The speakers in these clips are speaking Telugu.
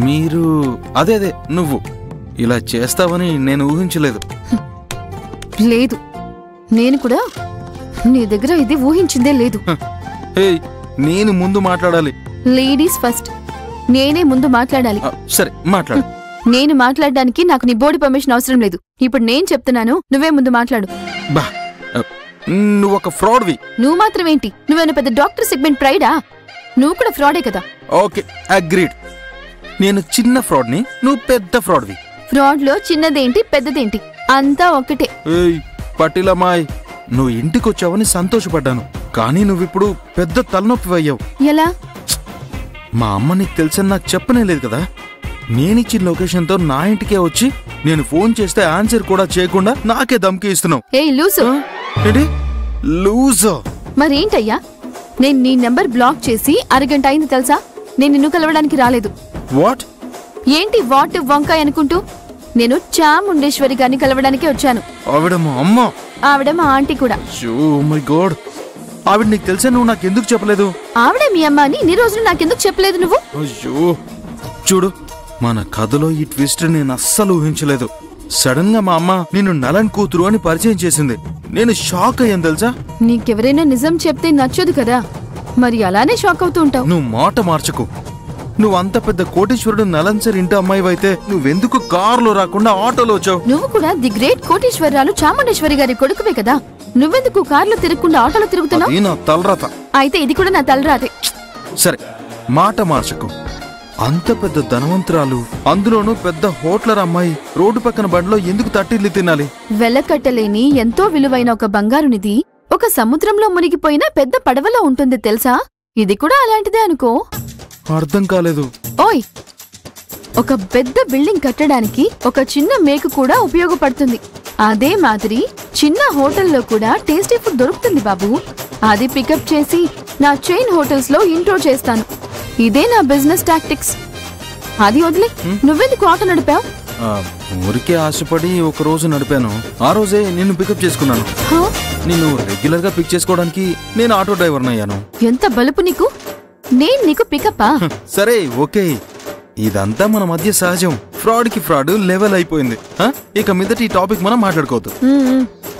మీరు అదే అదే నువ్వు ఇలా చేస్తావని నేను ఊహించలేదు. లేదు, నేను కూడా నీ దగ్గర ఇది ఊహించిందే లేదు. నేను ముందు మాట్లాడాలి. లేడీస్ ఫస్ట్, నేనే ముందు మాట్లాడాలి. సరే మాట్లాడు. నేను మాట్లాడడానికి నాకు నీ బోర్డు పర్మిషన్ అవసరం లేదు. ఇప్పుడు నేను చెప్తున్నాను, నువ్వే ముందు మాట్లాడు. బా, నువ్వు ఒక ఫ్రాడ్వి. నువ్వు మాత్రమేంటి, నువ్వేనా పెద్ద డాక్టర్ సెగ్మెంట్ ప్రైడా? నువ్వు కూడా ఫ్రాడే కదా. Okay, agreed. నేను చిన్న ఫ్రాడ్ని, నువ్వు పెద్ద ఫ్రాడ్వి. ఫ్రాడ్ లో చిన్నదేంటి పెద్దదేంటి, అంతా ఒకటే. పటిలమాయ్, నువ్వు ఇంటికొచ్చావని సంతోషపడ్డాను, కానీ నువ్విప్పుడు పెద్ద తలనొప్పి అయ్యావు. ఎలా? మా అమ్మ నీకు తెలుసని నాకు చెప్పనే లేదు కదా. నేనిచ్చిన లొకేషన్తో నా ఇంటికే వచ్చి నేను ఫోన్ చేస్తే ఆన్సర్ కూడా చేయకుండా నాకే ధమ్కి ఇస్తున్నావు. లూజో? మరేంటయ్యా, నేను నీ నెంబర్ బ్లాక్ చేసి అరగంట అయింది తెలుసా. నేను నిన్ను కలవడానికి రాలేదు. వాట్? ఏంటి వాట్ వంకాయ అనుకుంటూ? నేను చాముండేశ్వరి గారిని కలవడానికే వచ్చాను. ఆవిడ మా అమ్మ? ఆవిడ మా ఆంటీ కూడా. మై గాడ్, ఆవిడ నీకు తెలుసా? నువ్వు నాకెందుకు చెప్పలేదు? ఆవిడ మీ అమ్మ అని ఇన్ని రోజులు నాకెందుకు చెప్పలేదు నువ్వు? అయ్యో, చూడు, మన కథలో ఈ ట్విస్ట్ నేను అస్సలు ఊహించలేదు. సడన్ గా మా అమ్మ నిన్ను నలన్ కూతురు అని పరిచయం చేసింది. నేను షాక్ అయ్యాను తెలుసా. నీకెవరైనా నిజం చెప్తే నచ్చదు కదా, మరి అలానే షాక్ అవుతూ ఉంటావు. నువ్వు మాట మార్చకు. నువ్వు అంత పెద్ద కోటీశ్వరుడు నలన్ సార్ ఇంటి అమ్మాయివైతే నువ్వెందుకు కారులో రాకుండా ఆటోలో వచ్చావు? నువ్వు కూడా ది గ్రేట్ కోటీశ్వరరాలు చాముండేశ్వరి గారి కొడుకువే కదా, నువ్వెందుకు కారులో తిరగకుండా ఆటోలో తిరుగుతున్నావు? నా తలరాత. అయితే ఇది కూడా నా తలరాతే. సరే, మాట మార్చకు. అంత పెద్ద ధనవంతురాలు, అందులోనూ పెద్ద హోటలర్ అమ్మాయి రోడ్డు పక్కన బండిలో ఎందుకు తట్టిల్లి తినాలి? వెలకట్టలేని ఎంతో విలువైన ఒక బంగారు నిధి ఒక సముద్రంలో మునిగిపోయిన పెద్ద పడవలో ఉంటుంది తెలుసా. ఇది కూడా అలాంటిదే అనుకో. అర్థం కాలేదు. ఓయ్, ఒక పెద్ద బిల్డింగ్ కట్టడానికి ఒక చిన్న మేకు కూడా ఉపయోగపడుతుంది. అదే మాదిరి చిన్న హోటల్లో కూడా టేస్టీ ఫుడ్ దొరుకుతుంది బాబు. అది పికప్ చేసి నా చైన్ హోటల్స్ లో ఇంట్రో చేస్తాను. ఇదే నా బిజినెస్ టాక్టిక్స్. అది వదిలే, నువ్వెందుకు ఆటో నడిపావు? ఊరికే ఆశపడి ఒక రోజు నడిపాను. ఆ రోజే నిన్ను పికప్ చేసుకున్నాను. నిన్ను రెగ్యులర్ గా పిక్ చేసుకోవడానికి నేను ఆటో డ్రైవర్ని అయ్యాను. ఎంత బలుపు నీకు! నేను నీకు పికప్పా? సరే ఓకే, ఇదంతా మన మధ్య సహజం. ఫ్రాడ్ కి ఫ్రాడ్ లెవెల్ అయిపోయింది. ఇక మీదట ఈ టాపిక్ మనం మాట్లాడుకోవద్దు.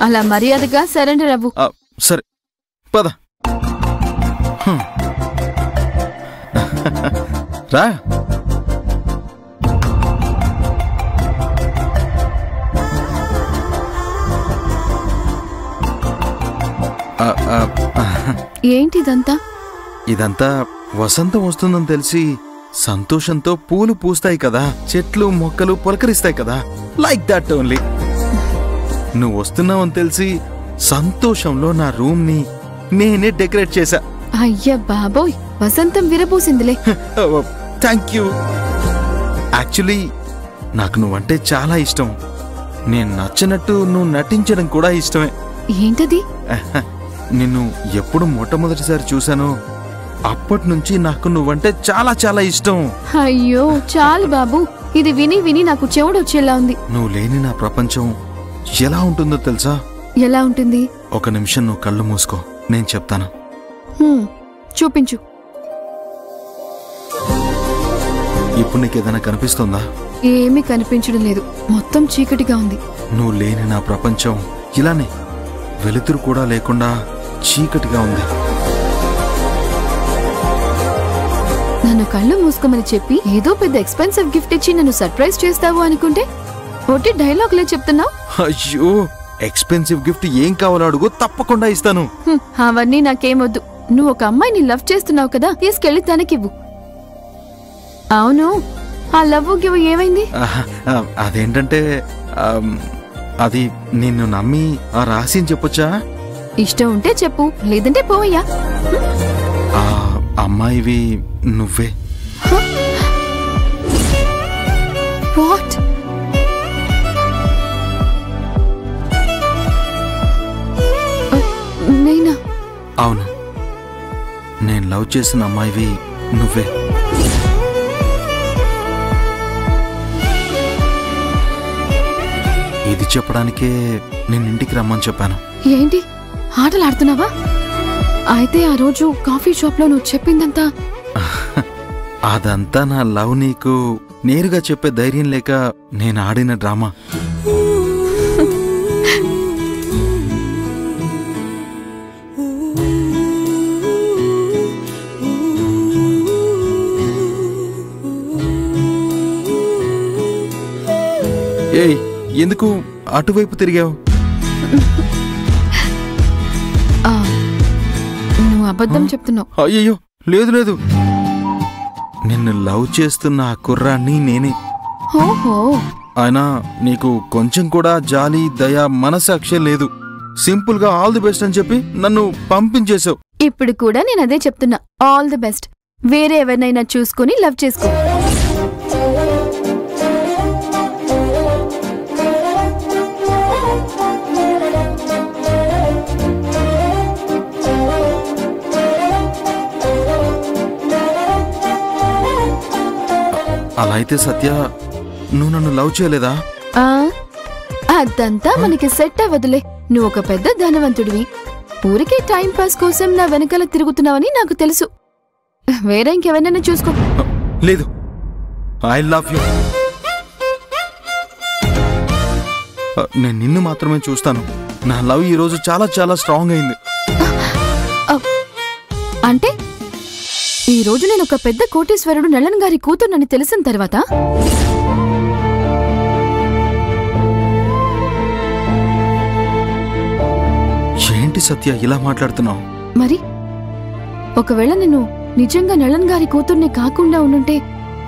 అలా మర్యాదగా సరెండర్ అవ్వు. సరే పద. రా. ఏంటిదంతా? ఇదంతా వసంతం వస్తుందని తెలిసి సంతోషంతో పూలు పూస్తాయి కదా, చెట్లు మొక్కలు పులకరిస్తాయి కదా, లైక్ దట్ ఓన్లీ. నువ్వు వస్తున్నావని తెలిసి సంతోషంలో నా రూమ్ ని నేనే డెకరేట్ చేశా. అయ్యా బాబోయ్, వసంతం విరబూసిందిలే. Thank you. యాక్చువల్లీ నాకు నువ్వంటే చాలా ఇష్టం. నేను నచ్చినట్టు నువ్వు నటించడం కూడా ఇష్టమే. ఏంటది? నిన్ను ఎప్పుడు మొట్టమొదటిసారి చూశానో అప్పటి నుంచి నాకు నువ్వంటే చాలా చాలా ఇష్టం. అయ్యో చాలు బాబు, ఇది విని విని నాకు చెవుడొచ్చేలా ఉంది. నువ్వు లేని నా ప్రపంచం ఎలా ఉంటుందో తెలుసా? ఎలా ఉంటుంది? ఒక నిమిషం నువ్వు కళ్ళు మూసుకో, నేను చెప్తాను. చూపించు. ఇప్పుడు నీకేదైనా కనిపిస్తుందా? ఏమీ కనిపించడం లేదు, మొత్తం చీకటిగా ఉంది. నువ్వు లేని నా ప్రపంచం ఇలానే వెలుతురు కూడా లేకుండా చీకటిగా ఉంది. నన్ను కళ్ళు మూసుకోమని చెప్పి ఏదో పెద్ద ఎక్స్పెన్సివ్ గిఫ్ట్ ఇచ్చి నన్ను సర్ప్రైజ్ చేస్తావు అనుకుంటే ఒట్టి డైలాగులే చెప్తున్నావు. అయ్యో, ఎక్స్పెన్సివ్ గిఫ్ట్ ఏం కావాలో అడుగు, తప్పకుండా ఇస్తాను. అవన్నీ నాకేమొద్దు. నువ్వు ఒక అమ్మాయిని లవ్ చేస్తున్నావు కదా, తీసుకెళ్లి తనకివ్వు. అవును, ఆ లవ్ గివ్ ఏమైంది? అదేంటంటే అది నిన్ను నమ్మి ఆ రహస్యం చెప్పొచ్చా? ఇష్టం ఉంటే చెప్పు, లేదంటే పోవయ్యా. ఆ అమ్మాయివి నువ్వే. వాట్? నేనా? అవును, నేను లవ్ చేసిన అమ్మాయివి నువ్వే. ఇది చెప్పడానికే నేను ఇంటికి రమ్మని చెప్పాను. ఏంటి ఆటలాడుతున్నావా? అయితే ఆ రోజు కాఫీ షాప్ లో నువ్వు చెప్పిందంతా అదంతా నా లవ్ నీకు నేరుగా చెప్పే ధైర్యం లేక నేను ఆడిన డ్రామా. ఏయ్, ఎందుకు అటువైపు తిరిగావు? నువ్వు అబద్ధం చెప్తున్నావు. అయ్యయ్యో, లేదు లేదు, నిన్ను లవ్ చేస్తున్న ఆ కుర్రాన్ని నేనే. ఓహో, అయినా నీకు కొంచెం కూడా జాలి దయ మనసాక్షి లేదు. సింపుల్ గా ఆల్ ది బెస్ట్ అని చెప్పి నన్ను పంపించేశావు. ఇప్పుడు కూడా నేను అదే చెప్తున్నా, ఆల్ ది బెస్ట్. వేరే ఎవరినైనా చూసుకుని లవ్ చేసుకో. అలా అయితే సత్య, నువ్వు నన్ను లవ్ చేయలేదా? అదంతా మనకి సెట్ అవ్వదులే. నువ్వు ఒక పెద్ద ధనవంతుడివి, ఊరికే టైం పాస్ కోసం నా వెనకాల తిరుగుతున్నావని నాకు తెలుసు. వేరే ఇంకెవరైనా చూసుకో. లేదు, ఐ లవ్ యూ. నేను నిన్ను మాత్రమే చూస్తాను. నా లవ్ ఈ రోజు చాలా చాలా స్ట్రాంగ్ అయింది. అంటే ఈ రోజు నేను ఒక పెద్ద కోటీశ్వరుడు నల్లన్ గారి కూతుర్నని తెలిసిన తర్వాత ఏంటి సత్య ఇలా మాట్లాడుతున్నావు? మరి ఒకవేళ నేను నిజంగా నల్లన్ గారి కూతుర్ని కాకుండా ఉండుంటే,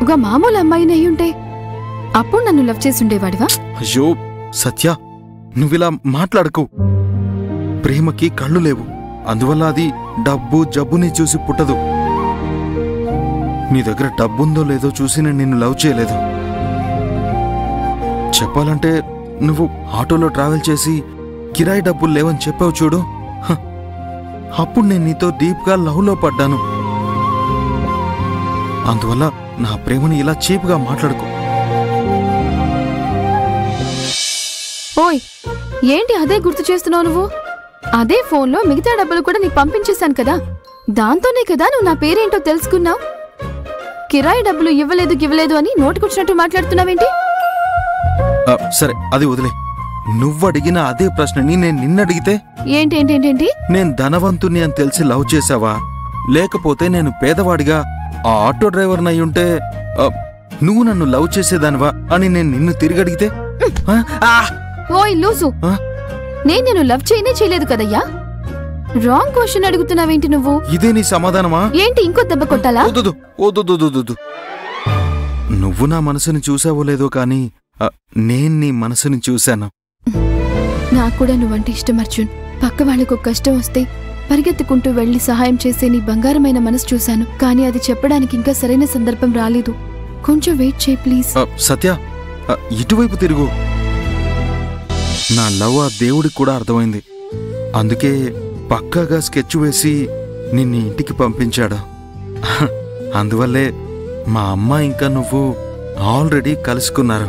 ఒక మామూలు అమ్మాయిని అయ్యుంటే, అప్పుడు నన్ను లవ్ చేసుండేవాడివా? అయ్యో సత్య, నువ్విలా మాట్లాడకు. ప్రేమకి కళ్ళు లేవు, అందువల్ల అది డబ్బు జబ్బుని చూసి పుట్టదు. నీ దగ్గర డబ్బుందో లేదో చూసి నేను నిన్ను లవ్ చేయలేదు. చెప్పాలంటే నువ్వు ఆటోలో ట్రావెల్ చేసి కిరాయి డబ్బులు లేవని చెప్పావు చూడు, అప్పుడు నేను నీతో డీప్గా లవ్లో పడ్డాను. అందువల్ల నా ప్రేమని ఇలా చీప్గా మాట్లాడుకో. ఓయ్, ఏంటి అదే గుర్తు చేస్తున్నావు నువ్వు? అదే ఫోన్లో మిగతా డబ్బులు కూడా నీకు పంపించేశాను కదా, దాంతోనే కదా నువ్వు నా పేరేంటో తెలుసుకున్నావు. కిరాయి డబ్బులు ఇవ్వలేదు అని నోటికొచ్చినట్టు మాట్లాడుతున్నావేంటి? సరే, అది వదిలే. నువ్వడిగిన అదే ప్రశ్నని నేను నిన్నడిగితే ఏంటి? నేను ధనవంతుని అని తెలిసి లవ్ చేసావా, లేకపోతే నేను పేదవాడిగా ఆ ఆటో డ్రైవర్ని అయ్యుంటే నువ్వు నన్ను లవ్ చేసేదానివా అని నేను నిన్ను తిరిగడిగితే? ఓయ్ లూసు, నేను లవ్ చేయలేదు కదయ్యా. రాంగ్ క్వశ్చన్ అడుగుతున్నావేంటి నువ్వు? ఇదే నీ సమాధానమా? ఏంటి ఇంకో దెబ్బ కొట్టాలా? నువ్వు నా మనసుని చూసావో లేదో కాని నేను నీ మనసుని చూశాను. నాకు కూడా నువ్వంటే ఇష్టం అర్జున్. పక్క వాళ్ళకు కష్టం వస్తే పరిగెత్తుకుంటూ వెళ్లి సహాయం చేసే నీ బంగారమైన మనసు చూశాను. కానీ అది చెప్పడానికి ఇంకా సరైన సందర్భం రాలేదు. కొంచెం వెయిట్ చేయి ప్లీజ్. సత్య, ఇటువైపు తిరుగు. నా లవ్ ఆ దేవుడికి కూడా అర్థమైంది. అందుకే పక్కాగా స్కెచ్ వేసి నిన్ను ఇంటికి పంపించాడు. అందువల్లే మా అమ్మ ఇంకా నువ్వు ఆల్రెడీ కలుసుకున్నారు.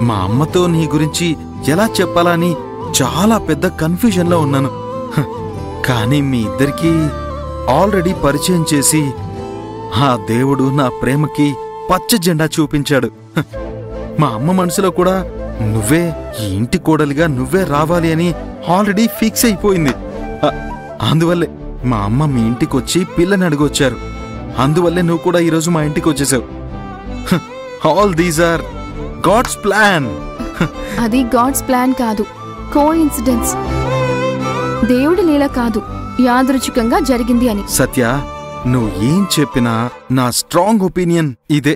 మా అమ్మతో నీ గురించి ఎలా చెప్పాలని చాలా పెద్ద కన్ఫ్యూజన్లో ఉన్నాను. కానీ మీ ఇద్దరికీ ఆల్రెడీ పరిచయం చేసి ఆ దేవుడు నా ప్రేమకి పచ్చ జెండా చూపించాడు. మా అమ్మ మనసులో కూడా నువ్వే ఈ ఇంటి కోడలిగా నువ్వే రావాలి అని ఆల్రెడీ ఫిక్స్ అయిపోయింది. అందువల్లే మా అమ్మ మీ ఇంటికొచ్చి పిల్లని అడిగొచ్చారు. అందువల్లే నువ్వు కూడా ఈరోజు మా ఇంటికి వచ్చేసావు. All these are god's plan. అది గాడ్స్ ప్లాన్ కాదు, కోఇన్సిడెన్స్. దేవుడి లీల కాదు, యాదృచ్ఛికంగా జరిగింది అని. సత్య, నువ్వు ఏం చెప్పినా నా స్ట్రాంగ్ ఒపీనియన్ ఇదే.